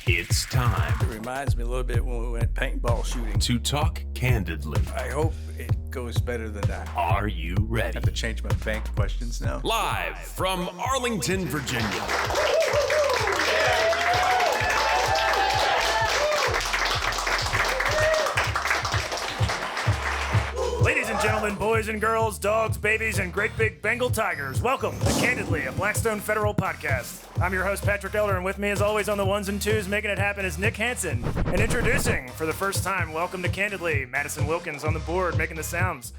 It's time It reminds me a little bit when we went paintball shooting. to talk candidly. I hope it goes better than that. Are you ready? I have to change my bank questions now. Live from Arlington, Virginia. Ladies and gentlemen, boys and girls, dogs, babies, and great big Bengal tigers, welcome to Candidly, a Blackstone Federal podcast. I'm your host, Patrick Elder, and with me, as always, on the ones and twos, making it happen is Nick Hansen. And introducing, for the first time, welcome to Candidly, Madison Wilkins on the board, making the sounds.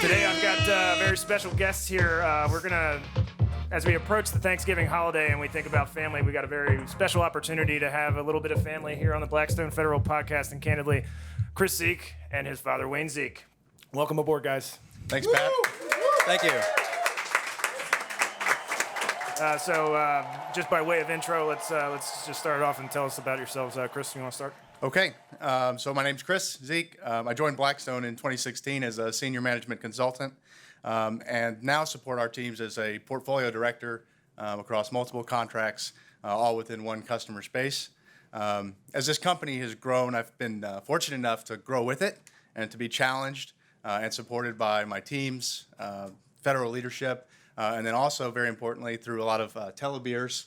Today, I've got very special guests here. We're going to, as we approach the Thanksgiving holiday and we think about family, we got a very special opportunity to have a little bit of family here on the Blackstone Federal podcast and Candidly. Chris Zeke and his father, Wayne Zeke. Welcome aboard, guys. Thanks, Pat. Thank you. So just by way of intro, let's just start off and tell us about yourselves. Chris, you want to start? Okay. So my name's Chris Zeke. I joined Blackstone in 2016 as a senior management consultant, and now support our teams as a portfolio director across multiple contracts, all within one customer space. As this company has grown, I've been fortunate enough to grow with it and to be challenged and supported by my teams, federal leadership, and then also, very importantly, through a lot of telebeers,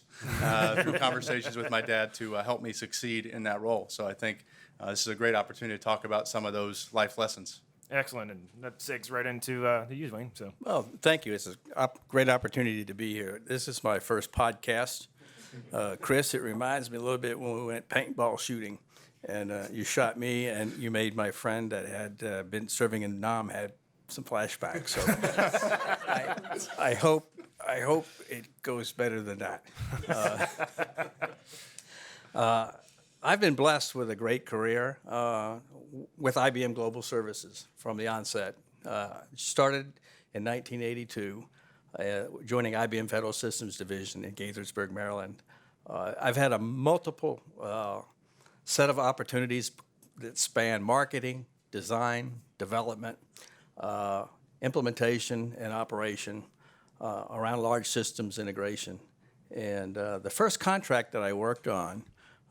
through conversations with my dad to help me succeed in that role. So I think this is a great opportunity to talk about some of those life lessons. Excellent, and that segs right into the use, Wayne. So, Well, thank you. It's a great opportunity to be here. This is my first podcast. Chris, it reminds me a little bit when we went paintball shooting. And you shot me, and you made my friend that had been serving in Nam had some flashbacks. So I hope it goes better than that. I've been blessed with a great career with IBM Global Services from the onset. Started in 1982, joining IBM Federal Systems Division in Gaithersburg, Maryland. I've had a multiple set of opportunities that span marketing, design, development, implementation, and operation around large systems integration. And the first contract that I worked on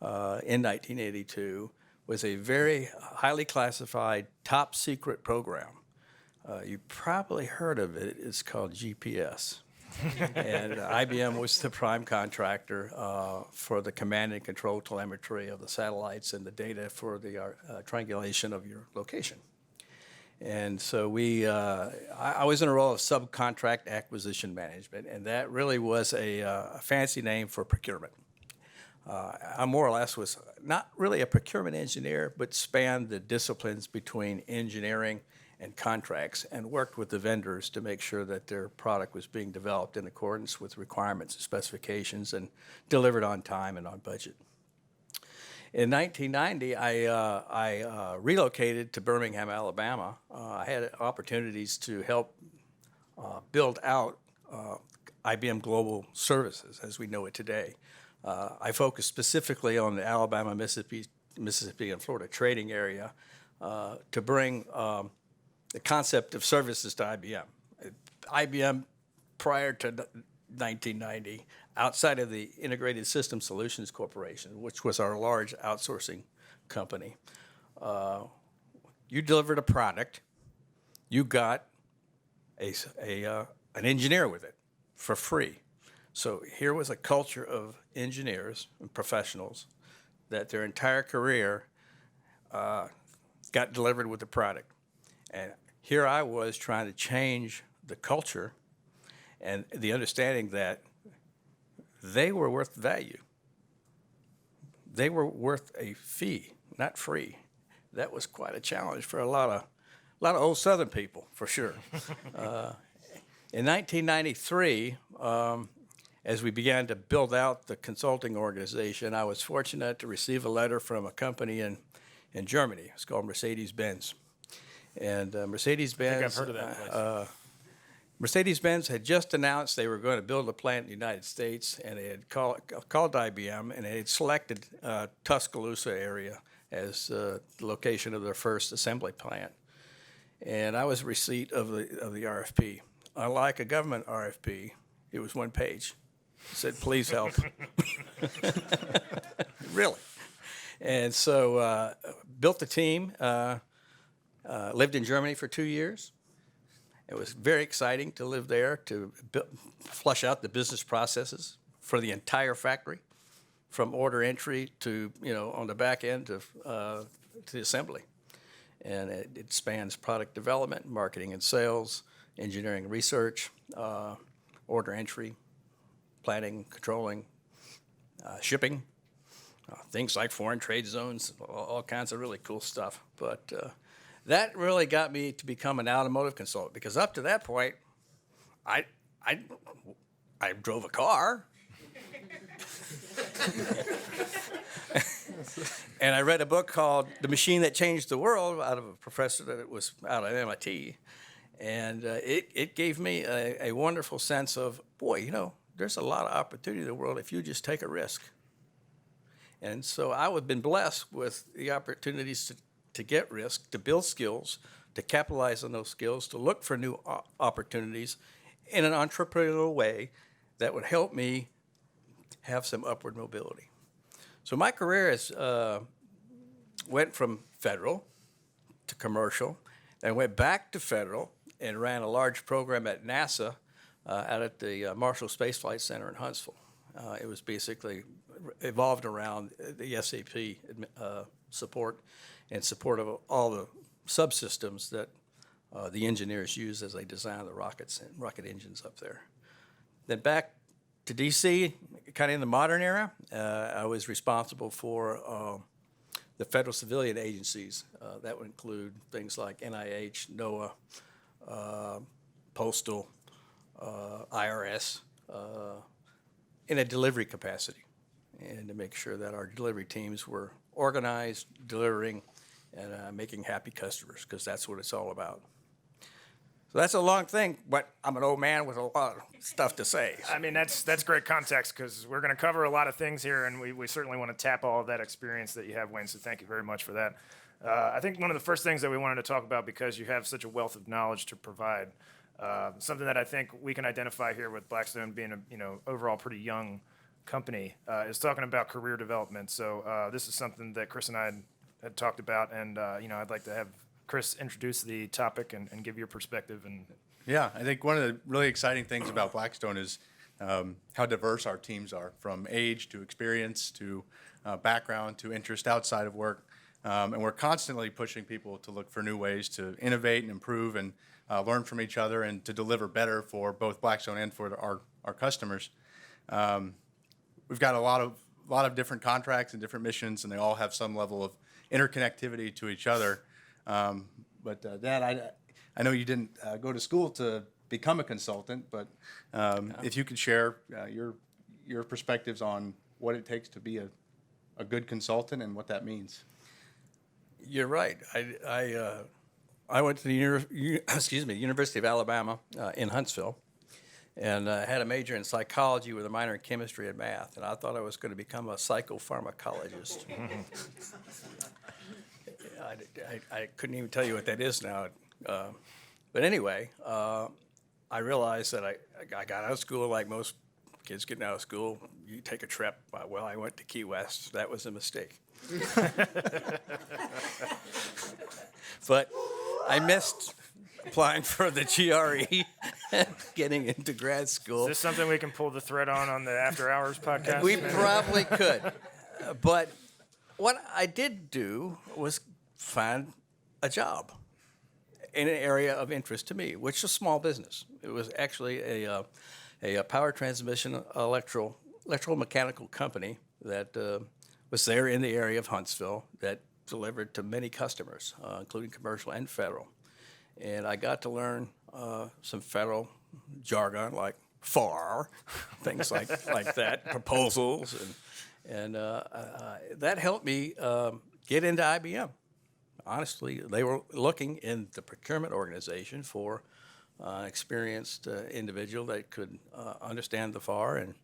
in 1982 was a very highly classified, top secret program. You probably heard of it. It's called GPS. And IBM was the prime contractor for the command and control telemetry of the satellites and the data for the triangulation of your location. And so I was in a role of subcontract acquisition management, and that really was a fancy name for procurement. I more or less was not really a procurement engineer, but spanned the disciplines between engineering and contracts, and worked with the vendors to make sure that their product was being developed in accordance with requirements and specifications and delivered on time and on budget. In 1990, I relocated to Birmingham, Alabama. I had opportunities to help build out IBM Global Services as we know it today. I focused specifically on the Alabama, Mississippi, and Florida trading area to bring the concept of services to IBM. IBM, prior to 1990, outside of the Integrated System Solutions Corporation, which was our large outsourcing company, you delivered a product, you got an engineer with it for free. So here was a culture of engineers and professionals that their entire career got delivered with the product. And here I was trying to change the culture and the understanding that they were worth value. They were worth a fee, not free. That was quite a challenge for a lot of old Southern people, for sure. In 1993, as we began to build out the consulting organization, I was fortunate to receive a letter from a company in Germany. It's called MercedesBenz. And Mercedes-Benz, I think I've heard of that place. Mercedes-Benz had just announced they were going to build a plant in the United States, and they had called IBM, and they had selected Tuscaloosa area as the location of their first assembly plant. And I was receipt of the RFP. Unlike a government RFP, it was one page. It said, please help. It really. And so built the team, lived in Germany for 2 years. It was very exciting to live there, to flush out the business processes for the entire factory, from order entry to, on the back end to the assembly. And it spans product development, marketing and sales, engineering and research, order entry, planning, controlling, shipping, things like foreign trade zones, all kinds of really cool stuff. But that really got me to become an automotive consultant, because up to that point, I drove a car. And I read a book called The Machine That Changed the World out of a professor that was out at MIT. And it gave me a wonderful sense of, boy, there's a lot of opportunity in the world if you just take a risk. And so I have been blessed with the opportunities to get risk, to build skills, to capitalize on those skills, to look for new opportunities in an entrepreneurial way that would help me have some upward mobility. So my career went from federal to commercial, then went back to federal and ran a large program at NASA out at the Marshall Space Flight Center in Huntsville. It was basically evolved around the SAP support and support of all the subsystems that the engineers use as they design the rockets and rocket engines up there. Then back to DC, kind of in the modern era, I was responsible for the federal civilian agencies. That would include things like NIH, NOAA, Postal, IRS, in a delivery capacity, and to make sure that our delivery teams were organized, delivering, and making happy customers, because that's what it's all about. So that's a long thing, but I'm an old man with a lot of stuff to say. I mean, that's great context, because we're going to cover a lot of things here, and we certainly want to tap all of that experience that you have, Wayne, so thank you very much for that. I think one of the first things that we wanted to talk about, because you have such a wealth of knowledge to provide, something that I think we can identify here with Blackstone being a overall pretty young company, is talking about career development. So this is something that Chris and I had talked about, and I'd like to have Chris introduce the topic and give your perspective. And Yeah, I think one of the really exciting things about Blackstone is how diverse our teams are, from age to experience to background to interest outside of work. And we're constantly pushing people to look for new ways to innovate and improve and learn from each other and to deliver better for both Blackstone and for our customers. We've got a lot of different contracts and different missions, and they all have some level of interconnectivity to each other. But Dad, I know you didn't go to school to become a consultant, but if you could share your perspectives on what it takes to be a good consultant and what that means. You're right. I went to the University of Alabama in Huntsville, and had a major in psychology with a minor in chemistry and math, and I thought I was going to become a psychopharmacologist. I couldn't even tell you what that is now. But anyway, I realized that I got out of school like most kids getting out of school. You take a trip. Well, I went to Key West. That was a mistake. But I missed applying for the GRE and getting into grad school. is this something we can pull the thread on the After Hours podcast? We probably could. But what I did do was find a job in an area of interest to me, which is small business. It was actually a power transmission electromechanical company that was there in the area of Huntsville that delivered to many customers, including commercial and federal. And I got to learn some federal jargon like FAR, things like that, proposals, and that helped me get into IBM. Honestly, they were looking in the procurement organization for an experienced individual that could understand the FAR and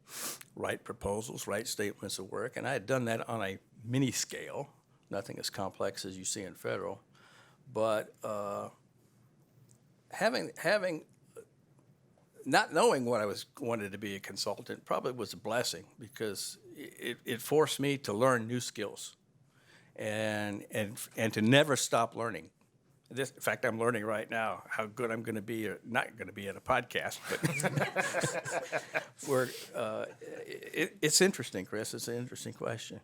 write proposals, write statements of work. And I had done that on a mini scale, nothing as complex as you see in federal. But not knowing what I wanted to be a consultant probably was a blessing, because it forced me to learn new skills, and to never stop learning. In fact, I'm learning right now how good I'm going to be, or not going to be at a podcast. But it's interesting, Chris. It's an interesting question.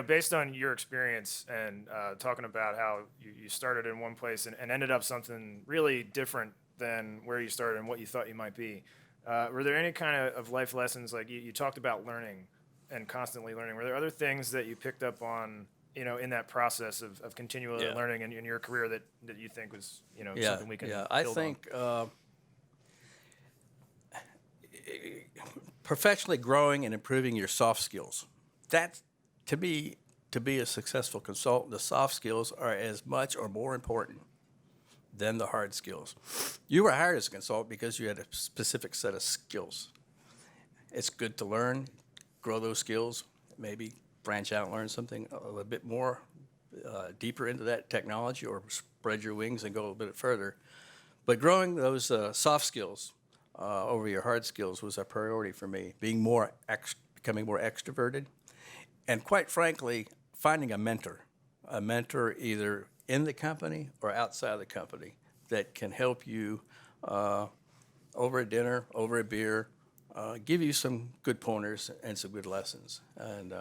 Based on your experience and talking about how you started in one place and ended up something really different than where you started and what you thought you might be, were there any kind of life lessons, like you talked about learning and constantly learning? Were there other things that you picked up on, in that process of continually learning in your career that you think was, something we can build I think professionally growing and improving your soft skills. That, to me, to be a successful consultant, the soft skills are as much or more important than the hard skills. You were hired as a consultant because you had a specific set of skills. It's good to learn, grow those skills, maybe branch out and learn something a little bit more deeper into that technology, or spread your wings and go a little bit further. But growing those soft skills over your hard skills was a priority for me, becoming more extroverted, and quite frankly, finding a mentor either in the company or outside the company that can help you over a dinner, over a beer, give you some good pointers and some good lessons. And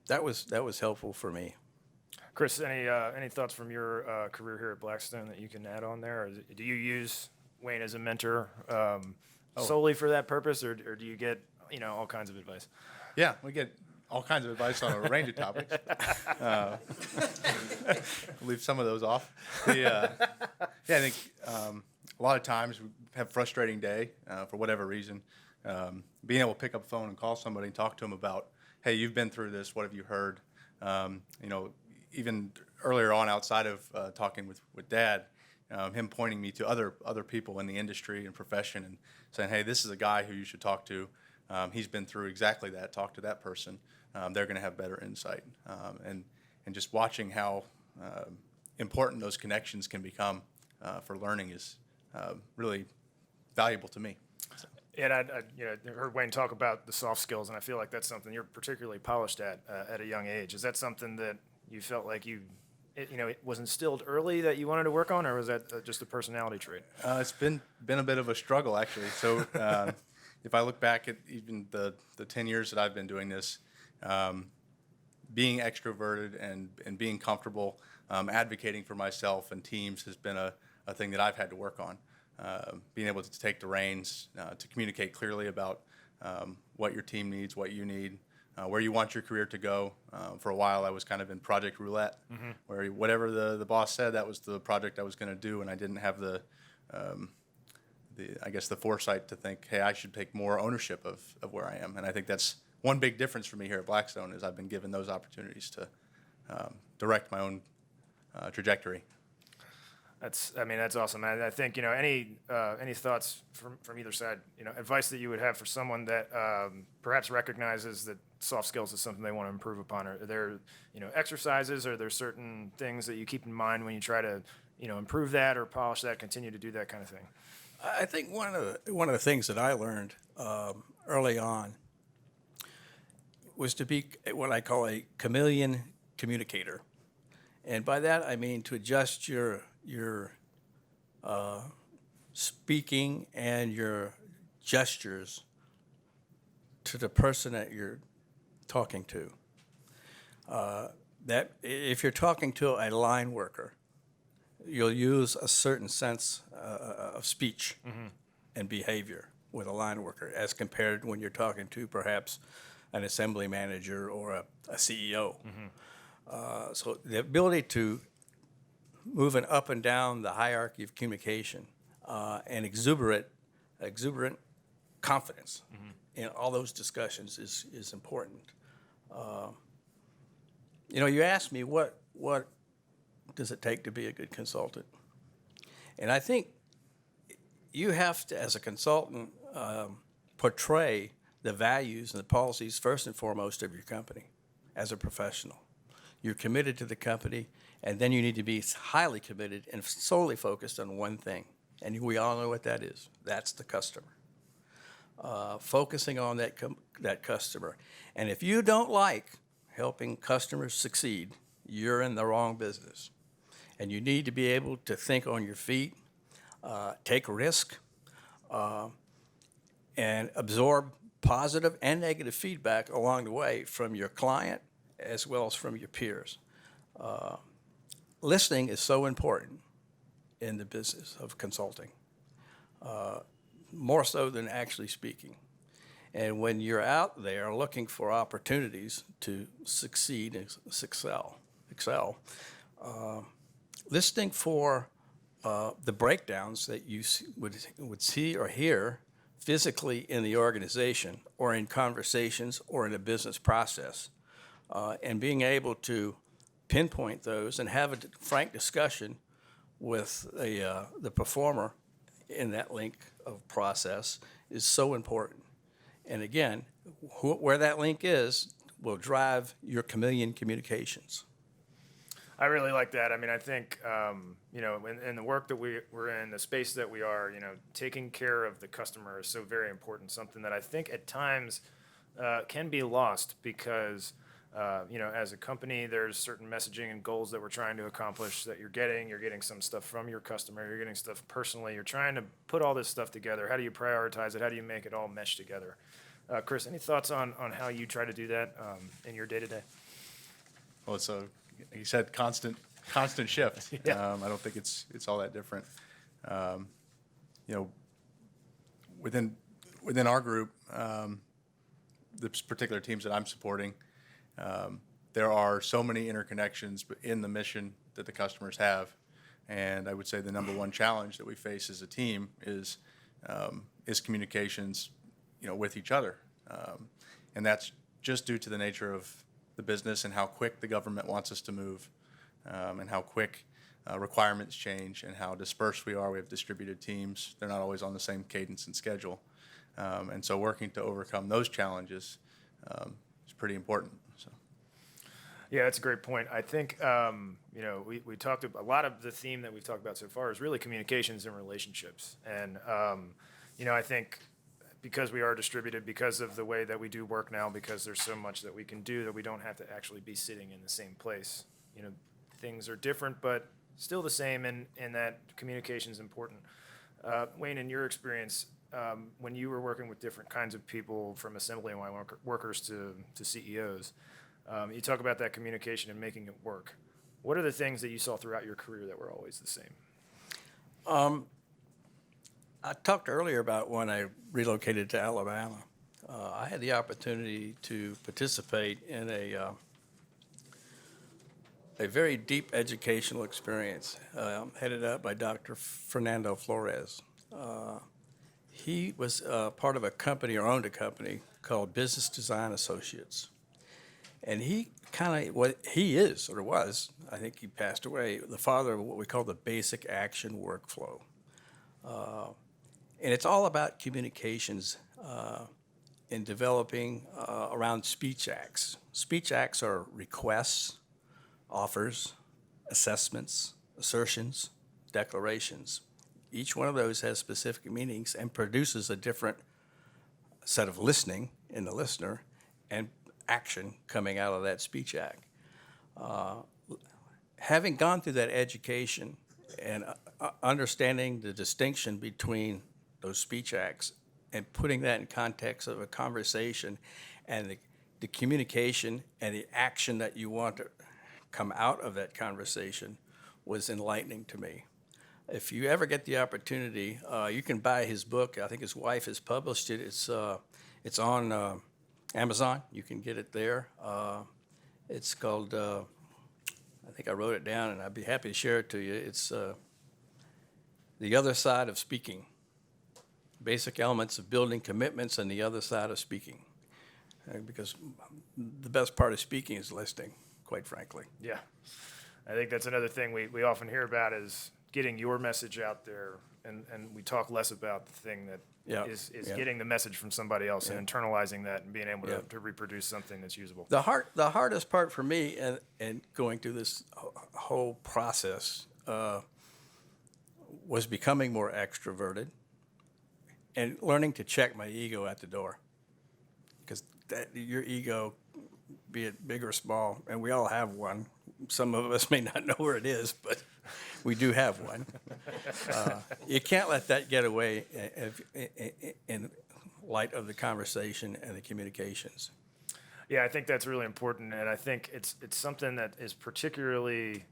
that was helpful for me. Chris, any thoughts from your career here at Blackstone that you can add on there? Or do you use Wayne as a mentor solely for that purpose, or do you get all kinds of advice? Yeah, we get all kinds of advice on a range of topics. Leave some of those off. I think a lot of times we have a frustrating day for whatever reason. Being able to pick up the phone and call somebody and talk to them about, hey, you've been through this. What have you heard? Even earlier on, outside of talking with Dad, him pointing me to other people in the industry and profession and saying, hey, this is a guy who you should talk to. He's been through exactly that. Talk to that person. They're going to have better insight. And just watching how important those connections can become for learning is really valuable to me. So. And I heard Wayne talk about the soft skills, and I feel like that's something you're particularly polished at a young age. Is that something that you felt like it was instilled early that you wanted to work on, or was that just a personality trait? It's been a bit of a struggle, actually. So if I look back at even the 10 years that I've been doing this, being extroverted and being comfortable advocating for myself and teams has been a thing that I've had to work on. Being able to take the reins, to communicate clearly about what your team needs, what you need, where you want your career to go. For a while, I was kind of in project roulette, where whatever the boss said, that was the project I was going to do, and I didn't have the foresight to think, hey, I should take more ownership of where I am. And I think that's one big difference for me here at Blackstone is I've been given those opportunities to direct my own trajectory. That's awesome. I think any thoughts from either side, advice that you would have for someone that perhaps recognizes that soft skills is something they want to improve upon. Are there exercises? Are there certain things that you keep in mind when you try to improve that or polish that, continue to do that kind of thing? I think one of the things that I learned early on was to be what I call a chameleon communicator, and by that I mean to adjust your speaking and your gestures to the person that you're talking to. That if you're talking to a line worker, you'll use a certain sense of speech and behavior with a line worker as compared when you're talking to perhaps an assembly manager or a CEO. So the ability to moving up and down the hierarchy of communication and exuberant confidence in all those discussions is important. You asked me what does it take to be a good consultant, and I think you have to, as a consultant, portray the values and the policies first and foremost of your company as a professional. You're committed to the company, and then you need to be highly committed and solely focused on one thing. And we all know what that is. That's the customer. focusing on that customer. And if you don't like helping customers succeed, you're in the wrong business. And you need to be able to think on your feet, take risk, and absorb positive and negative feedback along the way from your client as well as from your peers. Listening is so important in the business of consulting, more so than actually speaking. And when you're out there looking for opportunities to succeed and excel, listening for the breakdowns that you would see or hear physically in the organization or in conversations or in a business process, and being able to pinpoint those and have a frank discussion with the performer in that link of process is so important. And again, where that link is will drive your chameleon communications. I really like that. I mean, I think, in the work that we're in, the space that we are, taking care of the customer is so very important, something that I think at times can be lost because, as a company, there's certain messaging and goals that we're trying to accomplish that you're getting some stuff from your customer, you're getting stuff personally, you're trying to put all this stuff together. How do you prioritize it? How do you make it all mesh together? Chris, any thoughts on how you try to do that in your day-to-day? Well, it's you said constant shift. Yeah. I don't think it's all that different. Within our group, the particular teams that I'm supporting, there are so many interconnections in the mission that the customers have, and I would say the number one challenge that we face as a team is communications, with each other, and that's just due to the nature of the business and how quick the government wants us to move, and how quick requirements change and how dispersed we are. We have distributed teams. They're not always on the same cadence and schedule. And so working to overcome those challenges is pretty important. So. Yeah, that's a great point. I think, we talked about a lot of the theme that we've talked about so far is really communications and relationships. And, I think because we are distributed, because of the way that we do work now, because there's so much that we can do that we don't have to actually be sitting in the same place. Things are different, but still the same, and that communication is important. Wayne, in your experience, when you were working with different kinds of people, from assembly line workers to CEOs, you talk about that communication and making it work. What are the things that you saw throughout your career that were always the same? I talked earlier about when I relocated to Alabama. I had the opportunity to participate in a very deep educational experience headed up by Dr. Fernando Flores. He was part of a company, or owned a company, called Business Design Associates. And he was, I think he passed away, the father of what we call the basic action workflow. And it's all about communications in developing around speech acts. Speech acts are requests, offers, assessments, assertions, declarations. Each one of those has specific meanings and produces a different set of listening in the listener and action coming out of that speech act. Having gone through that education and understanding the distinction between those speech acts and putting that in context of a conversation and the communication and the action that you want to come out of that conversation was enlightening to me. If you ever get the opportunity, you can buy his book. I think his wife has published it. It's on Amazon. You can get it there. It's called, I think I wrote it down, and I'd be happy to share it to you. It's The Other Side of Speaking. Basic elements of building commitments on the other side of speaking. Because the best part of speaking is listening, quite frankly. Yeah. I think that's another thing we often hear about is getting your message out there, and we talk less about the thing that is getting the message from somebody else and internalizing that and being able to reproduce something that's usable. The hardest part for me and going through this whole process was becoming more extroverted, and learning to check my ego at the door, because your ego, be it big or small, and we all have one. Some of us may not know where it is, but we do have one. You can't let that get away in light of the conversation and the communications. Yeah, I think that's really important, and I think it's something that is particularly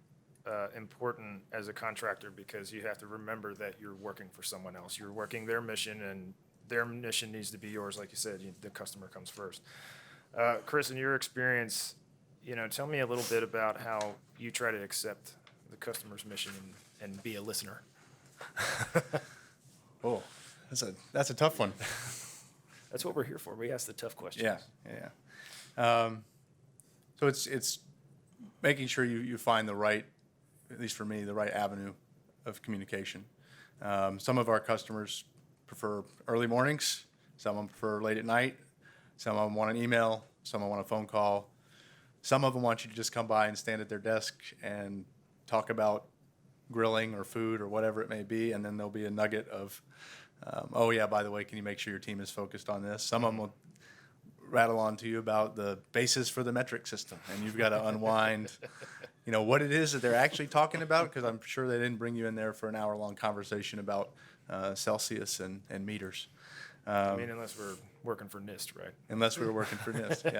important as a contractor, because you have to remember that you're working for someone else. You're working their mission, and their mission needs to be yours. Like you said, the customer comes first. Chris, in your experience, tell me a little bit about how you try to accept the customer's mission and be a listener. Oh, that's a tough one. That's what we're here for. We ask the tough questions. Yeah. So it's making sure you find the right, at least for me, the right avenue of communication. Some of our customers prefer early mornings. Some of them prefer late at night. Some of them want an email. Some of them want a phone call. Some of them want you to just come by and stand at their desk and talk about grilling or food or whatever it may be, and then there'll be a nugget of, oh yeah, by the way, can you make sure your team is focused on this? Some of them will rattle on to you about the basis for the metric system, and you've got to unwind, what it is that they're actually talking about, because I'm sure they didn't bring you in there for an hour-long conversation about Celsius and meters. Unless we're working for NIST, right? Unless we were working for NIST,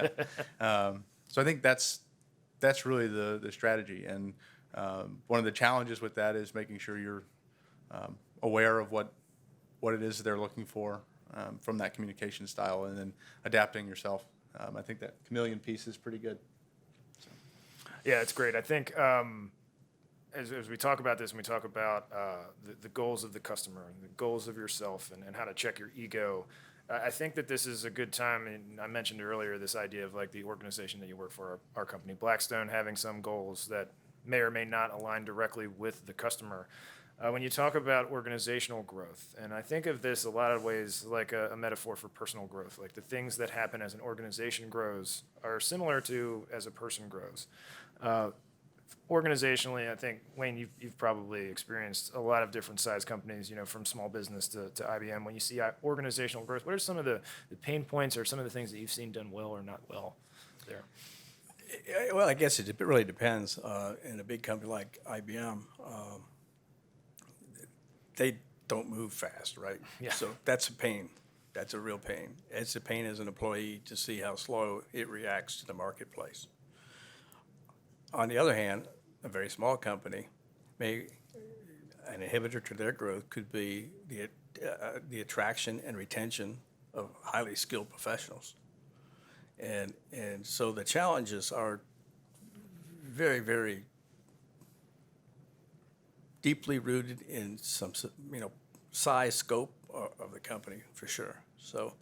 yeah. So I think that's really the strategy, and one of the challenges with that is making sure you're aware of what it is they're looking for from that communication style, and then adapting yourself. I think that chameleon piece is pretty good. So. Yeah, it's great. I think as we talk about this, and we talk about the goals of the customer, and the goals of yourself, and how to check your ego, I think that this is a good time, and I mentioned earlier this idea of like the organization that you work for, our company, Blackstone, having some goals that may or may not align directly with the customer. When you talk about organizational growth, and I think of this a lot of ways like a metaphor for personal growth, like the things that happen as an organization grows are similar to as a person grows. Organizationally, I think, Wayne, you've probably experienced a lot of different size companies, from small business to IBM. When you see organizational growth, what are some of the pain points or some of the things that you've seen done well or not well there? Well, I guess it really depends. In a big company like IBM, they don't move fast, right? Yeah. So that's a pain. That's a real pain. It's a pain as an employee to see how slow it reacts to the marketplace. On the other hand, a very small company an inhibitor to their growth could be the attraction and retention of highly skilled professionals. And so the challenges are very, very deeply rooted in some, size, scope of the company, for sure. So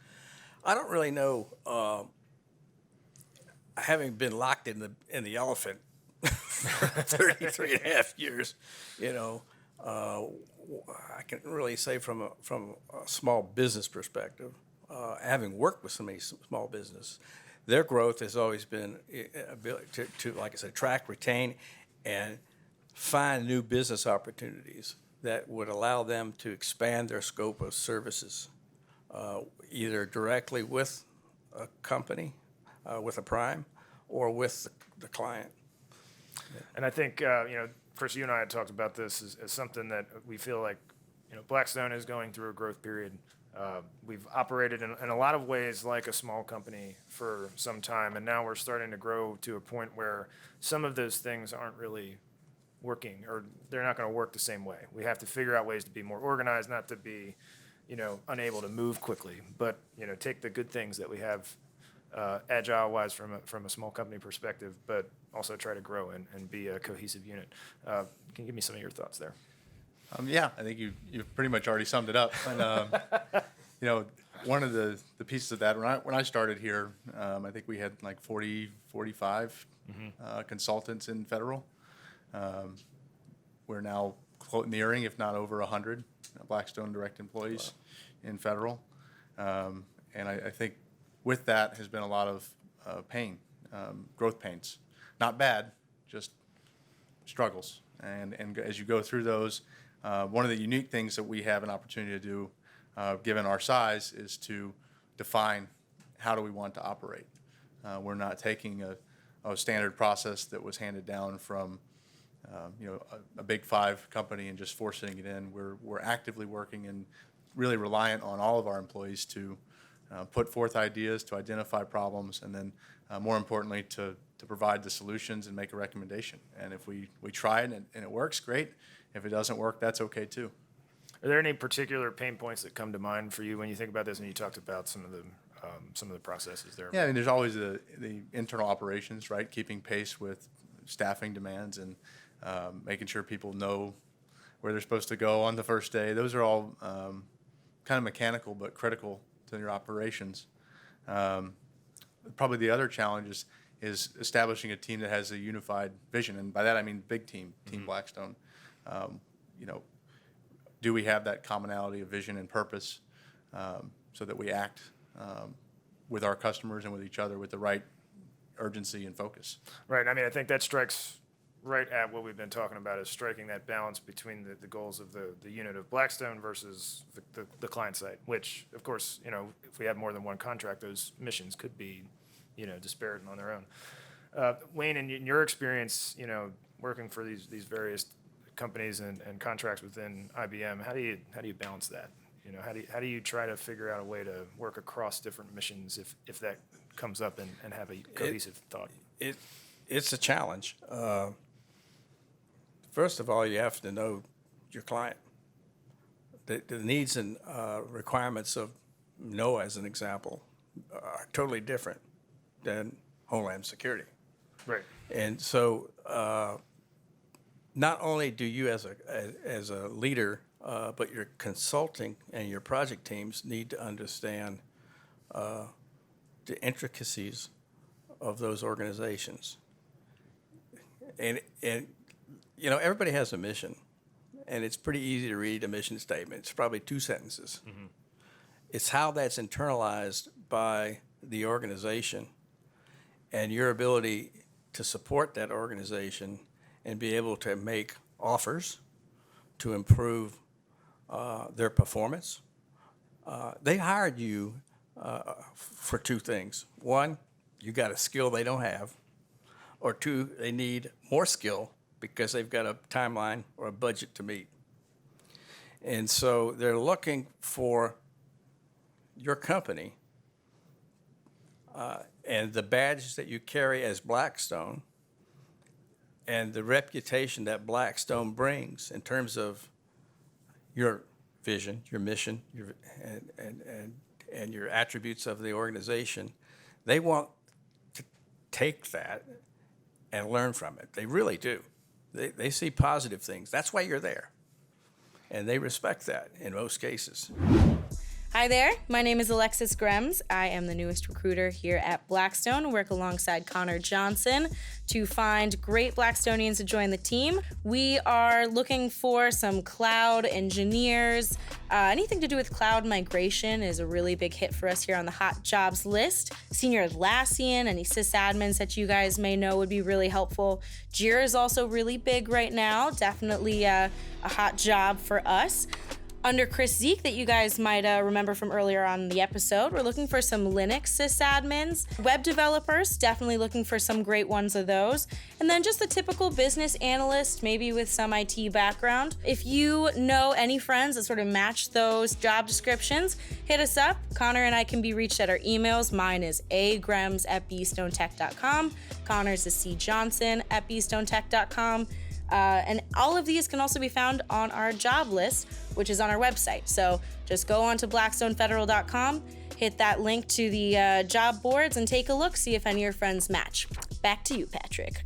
I don't really know, having been locked in the elephant for 33 and a half years, I can really say from a small business perspective, having worked with so many small business, their growth has always been ability to, like I said, attract, retain, and find new business opportunities that would allow them to expand their scope of services, either directly with a company, with a prime, or with the client. And I think, Chris, you and I had talked about this as something that we feel like, Blackstone is going through a growth period. We've operated in a lot of ways like a small company for some time, and now we're starting to grow to a point where some of those things aren't really working, or they're not going to work the same way. We have to figure out ways to be more organized, not to be, unable to move quickly, but, take the good things that we have agile-wise from a small company perspective, but also try to grow and be a cohesive unit. Can you give me some of your thoughts there? Yeah, I think you've pretty much already summed it up. And, one of the pieces of that, when I started here, I think we had like 40, 45 consultants in federal. We're now nearing, if not over 100 Blackstone direct employees in federal. And I think with that has been a lot of pain, growth pains. Not bad, just struggles. And as you go through those, one of the unique things that we have an opportunity to do given our size, is to define how do we want to operate. We're not taking a standard process that was handed down from a big five company and just forcing it in. We're actively working and really reliant on all of our employees to put forth ideas, to identify problems, and then more importantly to provide the solutions and make a recommendation. And if we try it and it works, great. If it doesn't work, that's okay too. Are there any particular pain points that come to mind for you when you think about this? And you talked about some of the processes there. Yeah, I mean, there's always the internal operations, right? Keeping pace with staffing demands and making sure people know where they're supposed to go on the first day. Those are all kind of mechanical but critical to your operations. Probably the other challenge is establishing a team that has a unified vision, and by that I mean big team, Team Blackstone. Do we have that commonality of vision and purpose so that we act with our customers and with each other with the right urgency and focus? Right. I mean, I think that strikes right at what we've been talking about, is striking that balance between the goals of the unit of Blackstone versus the client side, which, of course, if we have more than one contract, those missions could be, disparate on their own. Wayne, in your experience, working for these various companies and contracts within IBM, how do you balance that? How do you try to figure out a way to work across different missions if that comes up and have a cohesive thought? It's a challenge. First of all, you have to know your client. The needs and requirements of NOAA, as an example, are totally different than Homeland Security. Right. And so not only do you as a leader, but your consulting and your project teams need to understand the intricacies of those organizations. And everybody has a mission, and it's pretty easy to read a mission statement. It's probably 2 sentences. Mm-hmm. It's how that's internalized by the organization and your ability to support that organization and be able to make offers to improve their performance. They hired you for 2 things. 1, you got a skill they don't have, or 2, they need more skill because they've got a timeline or a budget to meet. And so they're looking for your company and the badge that you carry as Blackstone and the reputation that Blackstone brings in terms of your vision, your mission, and your attributes of the organization. They want to take that and learn from it. They really do. They see positive things. That's why you're there. And they respect that in most cases. Hi there, my name is Alexis Grems. I am the newest recruiter here at Blackstone. I work alongside Connor Johnson to find great Blackstonians to join the team. We are looking for some cloud engineers. Anything to do with cloud migration is a really big hit for us here on the hot jobs list. Senior Atlassian, any sysadmins that you guys may know would be really helpful. Jira is also really big right now, definitely a hot job for us. Under Chris Zeke, that you guys might remember from earlier on in the episode, we're looking for some Linux sysadmins. Web developers, definitely looking for some great ones of those. And then just the typical business analyst, maybe with some IT background. If you know any friends that sort of match those job descriptions, hit us up. Connor and I can be reached at our emails. Mine is agrems@beestonetech.com. Connor's is cjohnson@beestonetech.com. And all of these can also be found on our job list, which is on our website. So just go on to blackstonefederal.com, hit that link to the job boards, and take a look, see if any of your friends match. Back to you, Patrick.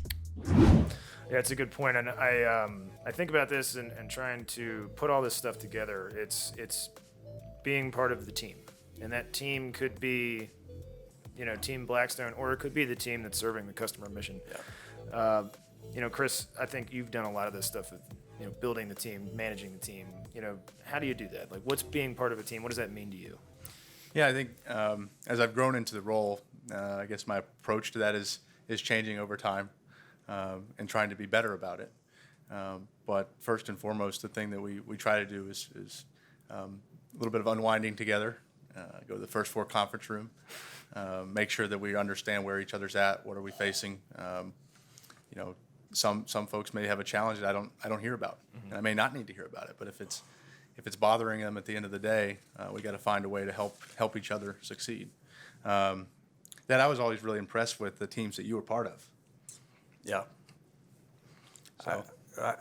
Yeah, it's a good point. And I think about this and trying to put all this stuff together. It's being part of the team. And that team could be, Team Blackstone, or it could be the team that's serving the customer mission. Yeah. Chris, I think you've done a lot of this stuff with, building the team, managing the team. How do you do that? Like, what's being part of a team? What does that mean to you? Yeah, I think as I've grown into the role, I guess my approach to that is changing over time and trying to be better about it. But first and foremost, the thing that we try to do is little bit of unwinding together, go to the first floor conference room, make sure that we understand where each other's at, what are we facing. You know, some folks may have a challenge that I don't hear about, and I may not need to hear about it. But if it's bothering them at the end of the day, we got to find a way to help each other succeed. That I was always really impressed with the teams that you were part of. Yeah. So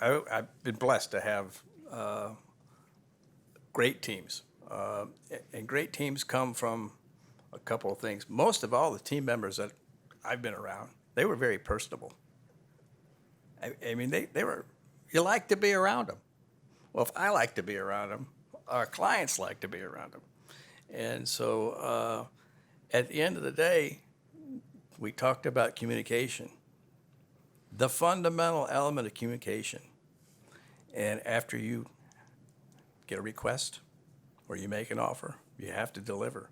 I've been blessed to have great teams. And great teams come from a couple of things. Most of all the team members that I've been around, they were very personable. I mean, they were, you like to be around them. Well, if I like to be around them, our clients like to be around them. And so at the end of the day, we talked about communication. The fundamental element of communication. And after you get a request or you make an offer, you have to deliver.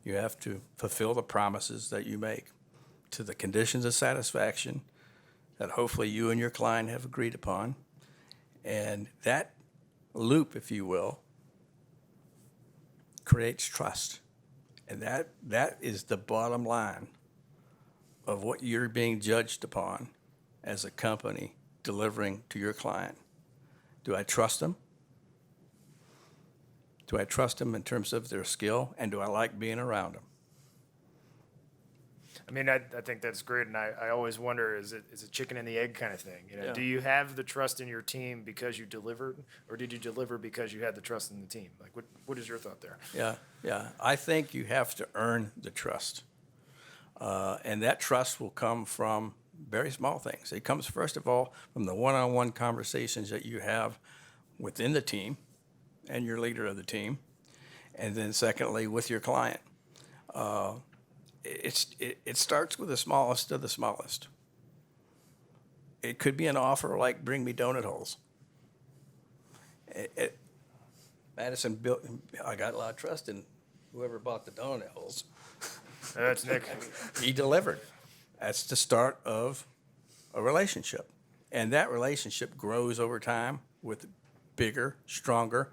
You have to fulfill the promises that you make to the conditions of satisfaction that hopefully you and your client have agreed upon. And that loop, if you will, creates trust. And that is the bottom line of what you're being judged upon as a company delivering to your client. Do I trust them? Do I trust them in terms of their skill? And do I like being around them? I mean, I think that's great, and I always wonder, is it chicken and the egg kind of thing? You know, Yeah. do you have the trust in your team because you delivered, or did you deliver because you had the trust in the team? Like, what is your thought there? Yeah. I think you have to earn the trust. And that trust will come from very small things. It comes, first of all, from the one-on-one conversations that you have within the team and your leader of the team. And then secondly, with your client. It starts with the smallest of the smallest. It could be an offer like bring me donut holes. Madison built, I got a lot of trust in whoever bought the donut holes. That's Nick. He delivered. That's the start of a relationship. And that relationship grows over time with bigger, stronger,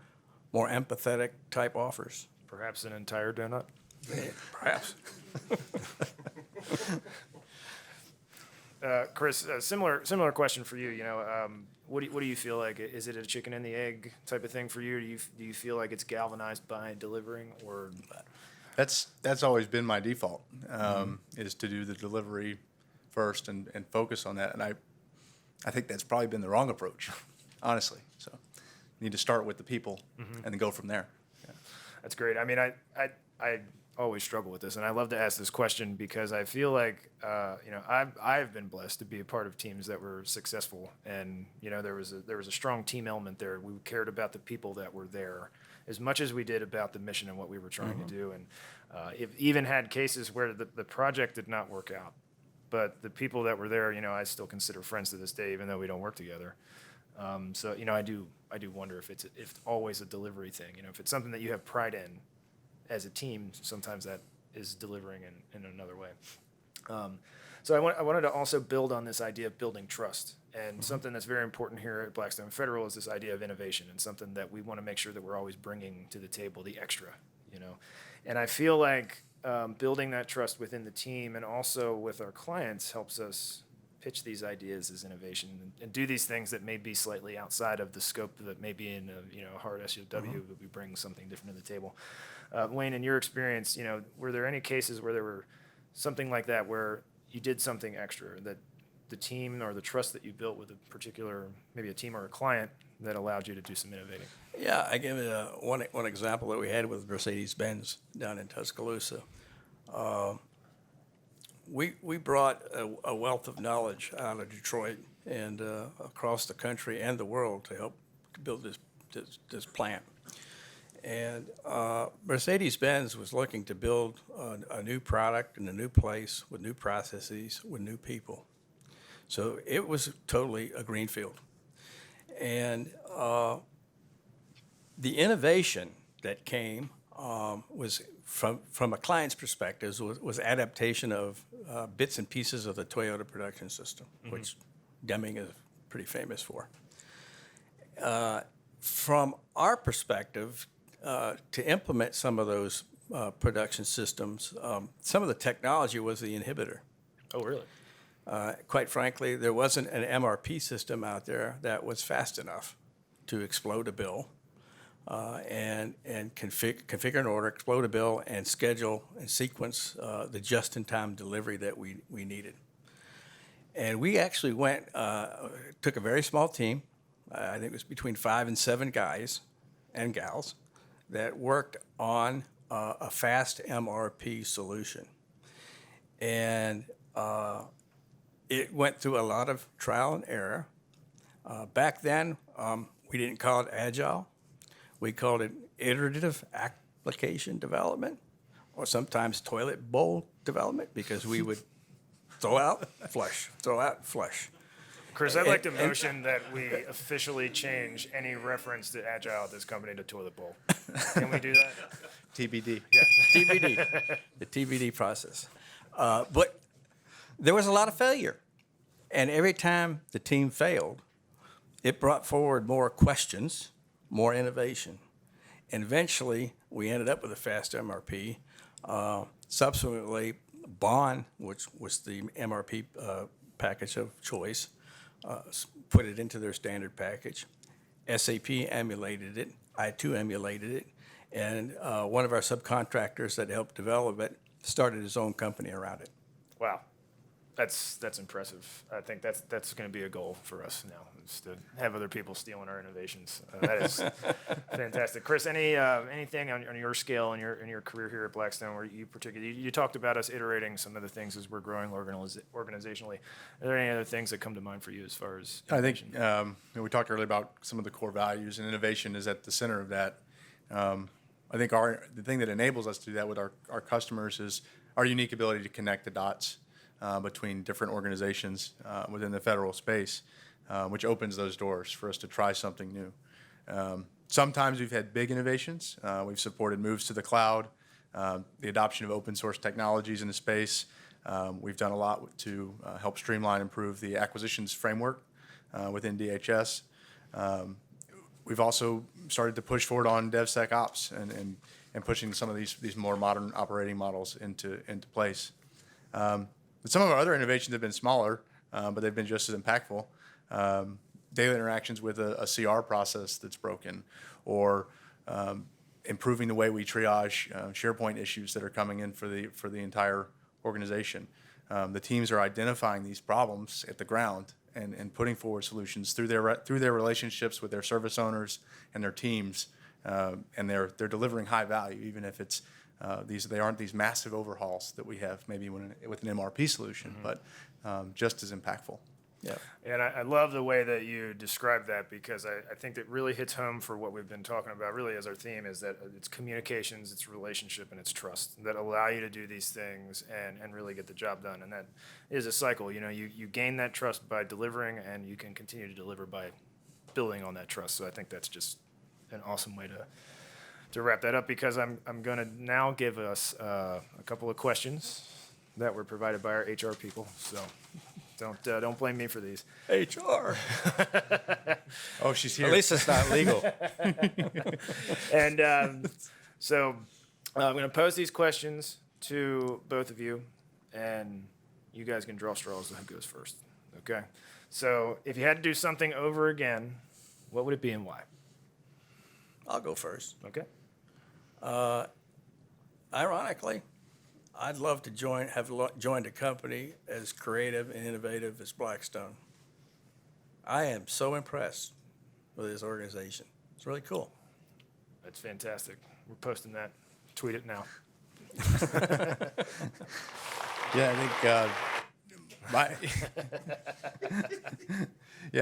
more empathetic type offers. Perhaps an entire donut. Perhaps. Chris, similar question for you. You know, what do you feel like? Is it a chicken and the egg type of thing for you? Do you feel like it's galvanized by delivering, or? that's always been my default, is to do the delivery first and focus on that. And I think that's probably been the wrong approach, honestly. So you need to start with the people and then go from there. Yeah. That's great. I mean, I always struggle with this, and I love to ask this question because I feel like, you know, I've been blessed to be a part of teams that were successful, and you know, there was a strong team element there. We cared about the people that were there as much as we did about the mission and what we were trying to do, and even had cases where the project did not work out, but the people that were there, you know, I still consider friends to this day, even though we don't work together. So you know, I do wonder if it's always a delivery thing. You know, if it's something that you have pride in as a team, sometimes that is delivering in another way. So I wanted to also build on this idea of building trust. And something that's very important here at Blackstone Federal is this idea of innovation, and something that we want to make sure that we're always bringing to the table, the extra, you know. And I feel like building that trust within the team and also with our clients helps us pitch these ideas as innovation and do these things that may be slightly outside of the scope that may be in a hard SOW, but we bring something different to the table. Wayne, in your experience, you know, were there any cases where there were something like that where you did something extra that the team or the trust that you built with a particular, maybe a team or a client, that allowed you to do some innovating? Yeah, I give it one example that we had with Mercedes-Benz down in Tuscaloosa. We brought a wealth of knowledge out of Detroit and across the country and the world to help to build this plant. And Mercedes-Benz was looking to build a new product in a new place with new processes, with new people. So it was totally a greenfield. And the innovation that came was from a client's perspective was adaptation of bits and pieces of the Toyota production system, which Deming is pretty famous for. From our perspective, to implement some of those production systems, some of the technology was the inhibitor. Oh, really? Quite frankly, there wasn't an MRP system out there that was fast enough to explode a bill and configure an order, explode a bill, and schedule and sequence the just-in-time delivery that we needed. And we actually took a very small team, I think it was between 5 and 7 guys and gals, that worked on a fast MRP solution. And it went through a lot of trial and error. Back then, we didn't call it agile. We called it iterative application development, or sometimes toilet bowl development, because we would throw out, flush, throw out, flush. Chris, I'd like to motion that we officially change any reference to agile at this company to toilet bowl. Can we do that? TBD. TBD, the TBD process. But there was a lot of failure. And every time the team failed, it brought forward more questions, more innovation. And eventually, we ended up with a fast MRP. Subsequently, Bond, which was the MRP package of choice, put it into their standard package. SAP emulated it. I2 emulated it. And one of our subcontractors that helped develop it started his own company around it. Wow. That's impressive. I think that's going to be a goal for us now, is to have other people stealing our innovations. That is fantastic. Chris, anything on your scale in your career here at Blackstone where you particularly, you talked about us iterating some of the things as we're growing organizationally. Are there any other things that come to mind for you as far as innovation? I think we talked earlier about some of the core values, and innovation is at the center of that. I think the thing that enables us to do that with our customers is our unique ability to connect the dots between different organizations within the federal space, which opens those doors for us to try something new. Sometimes we've had big innovations. We've supported moves to the cloud, the adoption of open source technologies in the space. We've done a lot to help streamline and improve the acquisitions framework within DHS. We've also started to push forward on DevSecOps and pushing some of these more modern operating models into place. But some of our other innovations have been smaller, but they've been just as impactful. Daily interactions with a CR process that's broken, or improving the way we triage SharePoint issues that are coming in for the entire organization. The teams are identifying these problems at the ground and putting forward solutions through their relationships with their service owners and their teams, and they're delivering high value, even if it's they aren't these massive overhauls that we have maybe with an MRP solution, but just as impactful. Yeah. And I love the way that you describe that, because I think that really hits home for what we've been talking about really as our theme, is that it's communications, it's relationship, and it's trust that allow you to do these things and really get the job done. And that is a cycle. You gain that trust by delivering, and you can continue to deliver by building on that trust. So I think that's just an awesome way to wrap that up, because I'm going to now give us a couple of questions that were provided by our HR people. So don't blame me for these. HR. Oh, she's here. At least it's not legal. And so I'm going to pose these questions to both of you, and you guys can draw straws on who goes first. Okay? So if you had to do something over again, what would it be and why? I'll go first. Okay. Ironically, I'd love to have joined a company as creative and innovative as Blackstone. I am so impressed with this organization. It's really cool. That's fantastic. We're posting that. Tweet it now. Yeah,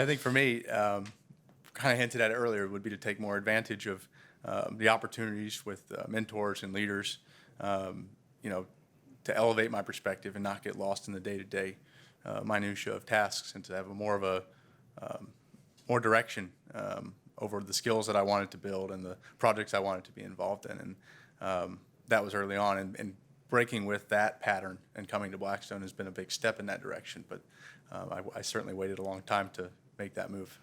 I think for me, kind of hinted at it earlier, would be to take more advantage of the opportunities with mentors and leaders, to elevate my perspective and not get lost in the day-to-day minutia of tasks, and to have more direction over the skills that I wanted to build and the projects I wanted to be involved in. And that was early on. And breaking with that pattern and coming to Blackstone has been a big step in that direction. But I certainly waited a long time to make that move.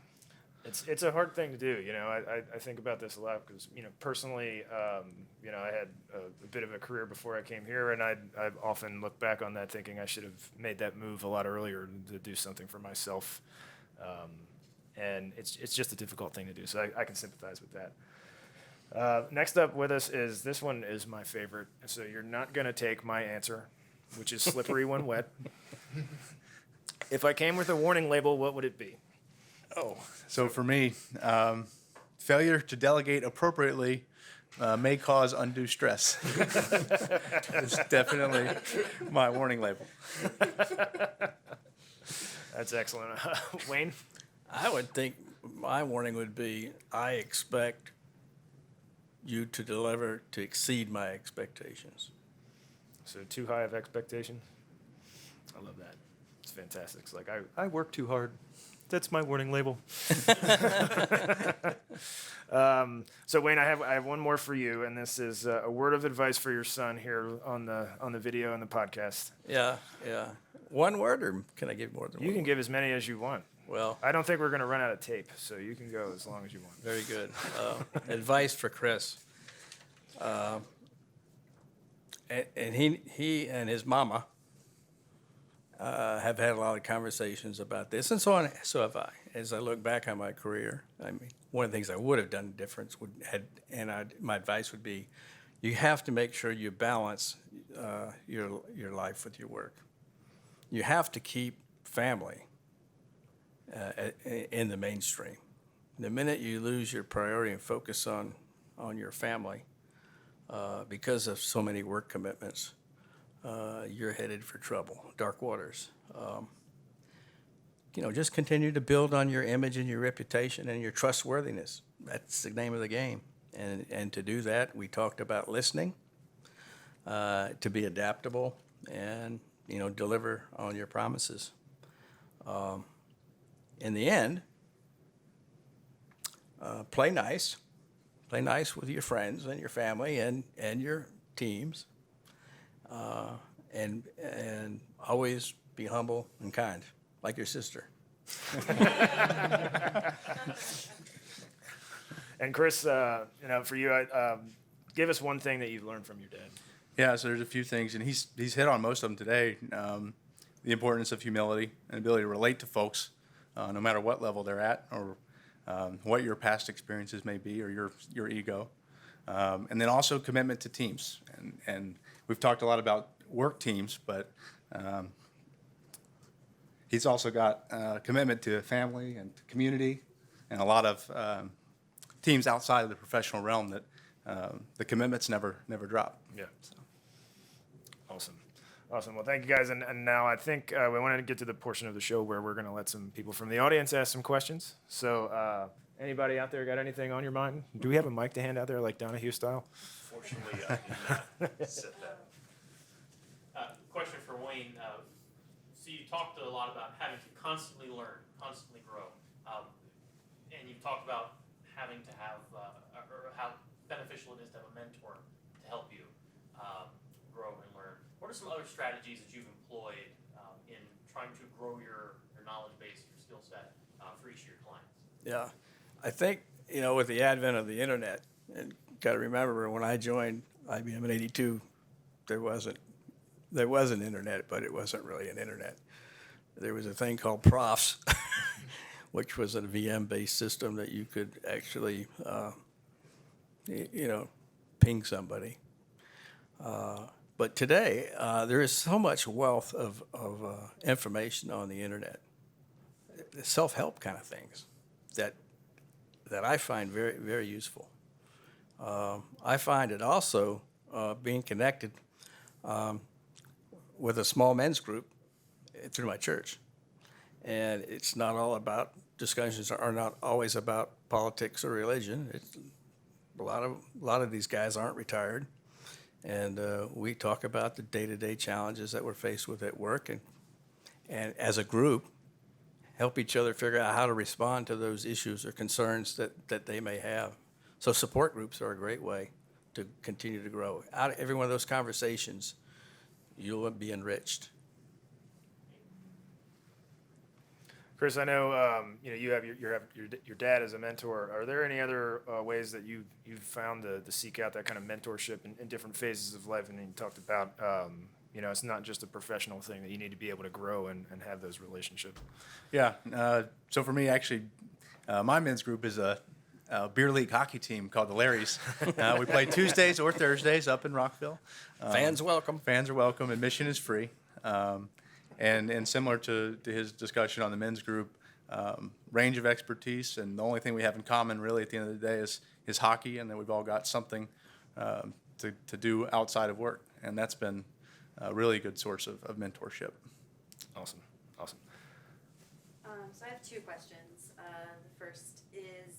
It's a hard thing to do. I think about this a lot because, personally, I had a bit of a career before I came here, and I often look back on that thinking I should have made that move a lot earlier to do something for myself. And it's just a difficult thing to do, so I can sympathize with that. Next up with us this one is my favorite, so you're not going to take my answer, which is slippery when wet. If I came with a warning label, what would it be? So for me, failure to delegate appropriately may cause undue stress. It's definitely my warning label. That's excellent. Wayne? I would think my warning would be, I expect you to deliver to exceed my expectations. So too high of expectations? I love that. It's fantastic. It's like, I work too hard. That's my warning label. So Wayne, I have one more for you, and this is a word of advice for your son here on the video and the podcast. Yeah. One word, or can I give more than one? You can give as many as you want. Well, I don't think we're going to run out of tape, so you can go as long as you want. very good. Advice for Chris. And he and his mama have had a lot of conversations about this, and so have I. As I look back on my career, I mean, one of the things I would have done different my advice would be, you have to make sure you balance your life with your work. You have to keep family in the mainstream. The minute you lose your priority and focus on your family because of so many work commitments, you're headed for trouble, dark waters. Just continue to build on your image and your reputation and your trustworthiness. That's the name of the game. And to do that, we talked about listening, to be adaptable, and deliver on your promises. In the end, play nice with your friends and your family and your teams. And always be humble and kind, like your sister. And Chris, for you, give us one thing that you've learned from your dad. Yeah, so there's a few things, and he's hit on most of them today. The importance of humility and ability to relate to folks, no matter what level they're at, or what your past experiences may be, or your ego. And then also commitment to teams. And we've talked a lot about work teams, but he's also got commitment to family and to community, and a lot of teams outside of the professional realm that the commitments never drop. Yeah. So. Awesome. Well, thank you guys. And now I think we wanted to get to the portion of the show where we're going to let some people from the audience ask some questions. So anybody out there got anything on your mind? Do we have a mic to hand out there like Donahue style? Fortunately, I did set that. Question for Wayne. So you talked a lot about having to constantly learn, constantly grow. And you've talked about having to have, or how beneficial it is to have a mentor to help you grow and learn. What are some other strategies that you've employed in trying to grow your knowledge base, your skill set for each of your clients? Yeah, I think, with the advent of the internet, and got to remember when I joined IBM in '82, there wasn't internet, but it wasn't really an internet. There was a thing called Profs, which was a VM-based system that you could actually, ping somebody. But today, there is so much wealth of information on the internet, self-help kind of things that I find very, very useful. I find it also being connected with a small men's group through my church. And it's not all about, discussions are not always about politics or religion. It's, a lot of these guys aren't retired. And we talk about the day-to-day challenges that we're faced with at work, and as a group, help each other figure out how to respond to those issues or concerns that they may have. So support groups are a great way to continue to grow. Out of every one of those conversations, you'll be enriched. Chris, I know you have your dad as a mentor. Are there any other ways that you've found to seek out that kind of mentorship in different phases of life? And you talked about it's not just a professional thing, that you need to be able to grow and have those relationships. Yeah. So for me, actually, my men's group is a beer league hockey team called the Larrys. We play Tuesdays or Thursdays up in Rockville. Fans welcome. Fans are welcome. Admission is free. And similar to his discussion on the men's group, range of expertise, and the only thing we have in common really at the end of the day is hockey, and then we've all got something to do outside of work, and that's been a really good source of mentorship. Awesome. So I have two questions. The first is,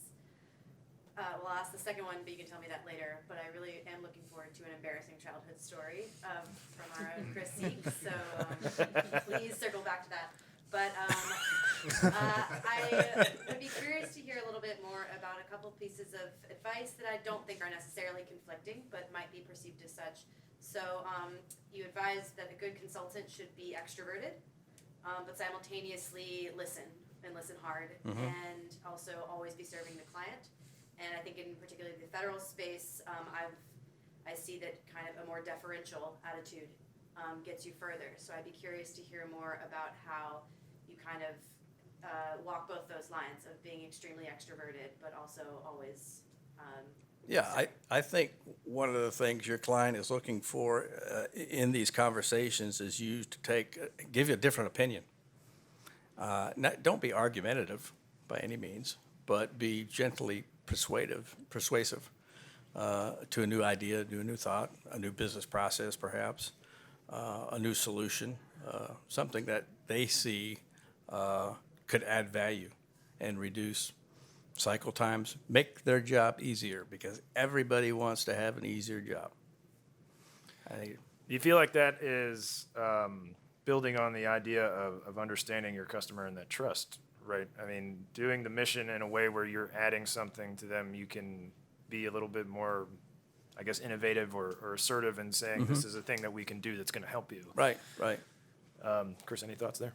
I'll ask the second one, but you can tell me that later. But I really am looking forward to an embarrassing childhood story from our own Chris Seek. So please circle back to that. But I would be curious to hear a little bit more about a couple pieces of advice that I don't think are necessarily conflicting, but might be perceived as such. So you advised that a good consultant should be extroverted, but simultaneously listen hard, and also always be serving the client. And I think in particularly the federal space, I see that kind of a more deferential attitude gets you further. So I'd be curious to hear more about how you kind of walk both those lines of being extremely extroverted, but also always. I think one of the things your client is looking for in these conversations is you to give you a different opinion. Don't be argumentative by any means, but be gently persuasive to a new idea, to a new thought, a new business process perhaps, a new solution, something that they see could add value and reduce cycle times, make their job easier, because everybody wants to have an easier job. Do you feel like that is building on the idea of understanding your customer and that trust, right? I mean, doing the mission in a way where you're adding something to them, you can be a little bit more, I guess, innovative or assertive in saying this is a thing that we can do that's going to help you. Right. Chris, any thoughts there?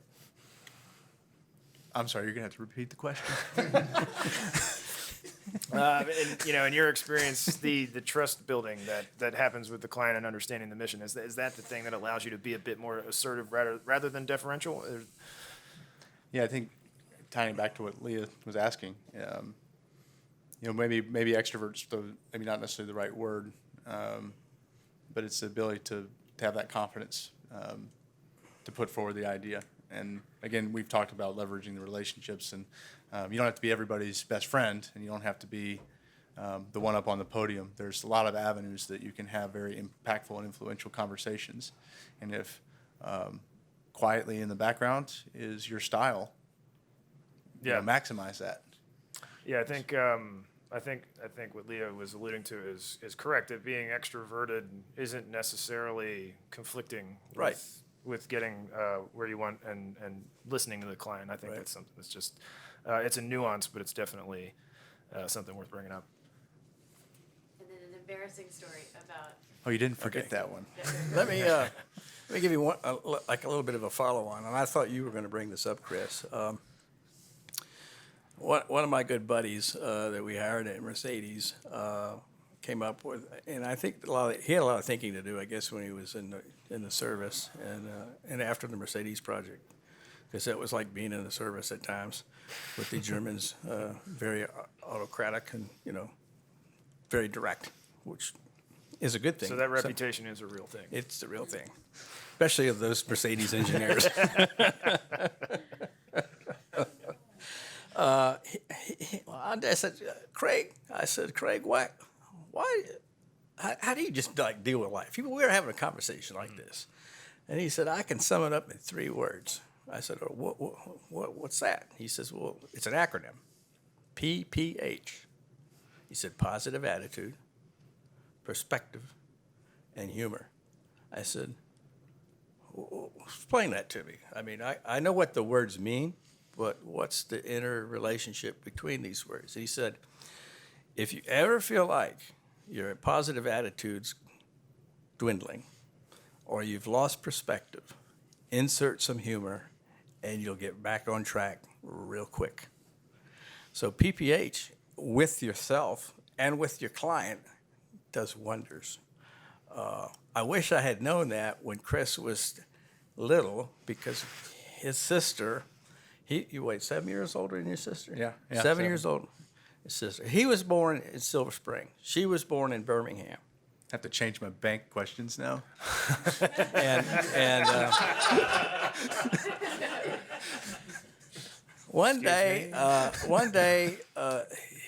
I'm sorry, you're going to have to repeat the question. In your experience, the trust building that happens with the client and understanding the mission, is that the thing that allows you to be a bit more assertive rather than deferential? Yeah, I think tying back to what Leah was asking, maybe extroverts, maybe not necessarily the right word, but it's the ability to have that confidence to put forward the idea. And again, we've talked about leveraging the relationships, and you don't have to be everybody's best friend, and you don't have to be the one up on the podium. There's a lot of avenues that you can have very impactful and influential conversations. And if quietly in the background is your style, maximize that. Yeah, I think what Leah was alluding to is correct. That being extroverted isn't necessarily conflicting with getting where you want and listening to the client. I think that's something that's just it's a nuance, but it's definitely something worth bringing up. And then an embarrassing story about. Oh, you didn't forget that one. Let me give you one, like a little bit of a follow-on, and I thought you were going to bring this up, Chris. One of my good buddies that we hired at Mercedes came up with, and I think he had a lot of thinking to do, I guess, when he was in the service and after the Mercedes project, because it was like being in the service at times with the Germans, very autocratic and very direct, which is a good thing. So that reputation is a real thing. It's the real thing, especially of those Mercedes engineers. I said, Craig, why, how do you just deal with life? We were having a conversation like this, and he said, I can sum it up in 3 words. I said, what's that? He says, well, it's an acronym, PPH. He said, positive attitude, perspective, and humor. I said, explain that to me. I mean, I know what the words mean, but what's the inner relationship between these words? He said, if you ever feel like your positive attitude's dwindling or you've lost perspective, insert some humor and you'll get back on track real quick. So PPH with yourself and with your client does wonders. I wish I had known that when Chris was little, because his sister, you wait, 7 years older than your sister? Yeah, 7 years older. His sister. He was born in Silver Spring. She was born in Birmingham. Have to change my bank questions now. And one day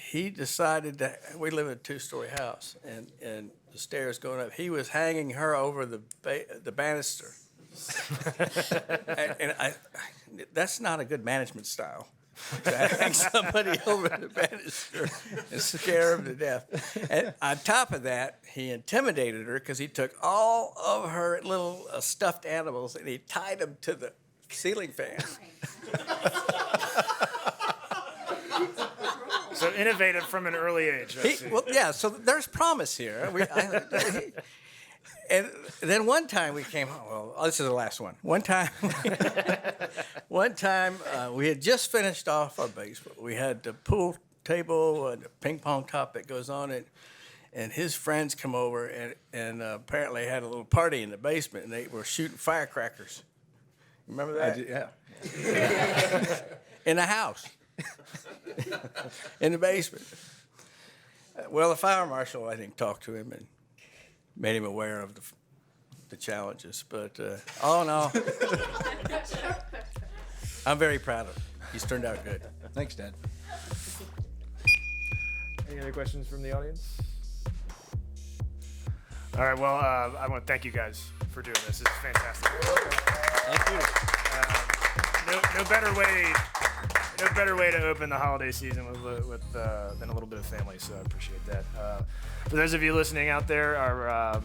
he decided that we live in a 2-story house, and the stairs going up. He was hanging her over the banister, and that's not a good management style. To hang somebody over the banister and scare them to death. And on top of that, he intimidated her because he took all of her little stuffed animals and he tied them to the ceiling fan. So innovative from an early age. I see. Well, yeah, so there's promise here. And then one time we came home. Well, this is the last one. One time we had just finished off our basement. We had the pool table and the ping pong top that goes on it. And his friends come over and apparently had a little party in the basement, and they were shooting firecrackers. Remember that? Yeah. In the house. In the basement. Well, the fire marshal, I think, talked to him and made him aware of the challenges. But all in all, I'm very proud of him. He's turned out good. Thanks, Dad. Any other questions from the audience? All right, well, I want to thank you guys for doing this. This is fantastic. Thank you. No better way to open the holiday season with than a little bit of family, so I appreciate that. For those of you listening out there, our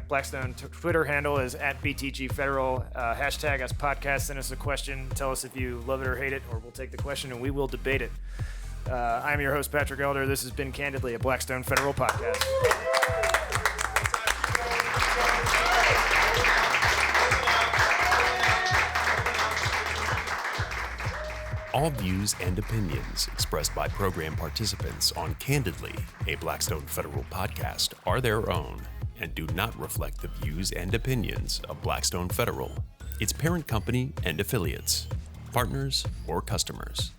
Blackstone Twitter handle is @BTGFederal. Hashtag us podcast. Send us a question. Tell us if you love it or hate it, or we'll take the question and we will debate it. I'm your host, Patrick Elder. This has been Candidly, a Blackstone Federal podcast. All views and opinions expressed by program participants on Candidly, a Blackstone Federal podcast, are their own and do not reflect the views and opinions of Blackstone Federal, its parent company and affiliates, partners, or customers.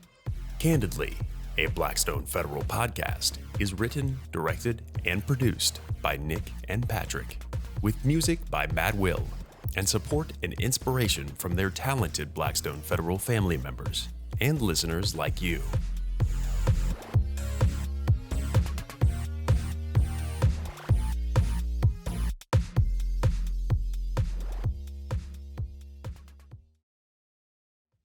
Candidly, a Blackstone Federal podcast is written, directed, and produced by Nick and Patrick, with music by Matt Will, and support and inspiration from their talented Blackstone Federal family members and listeners like you.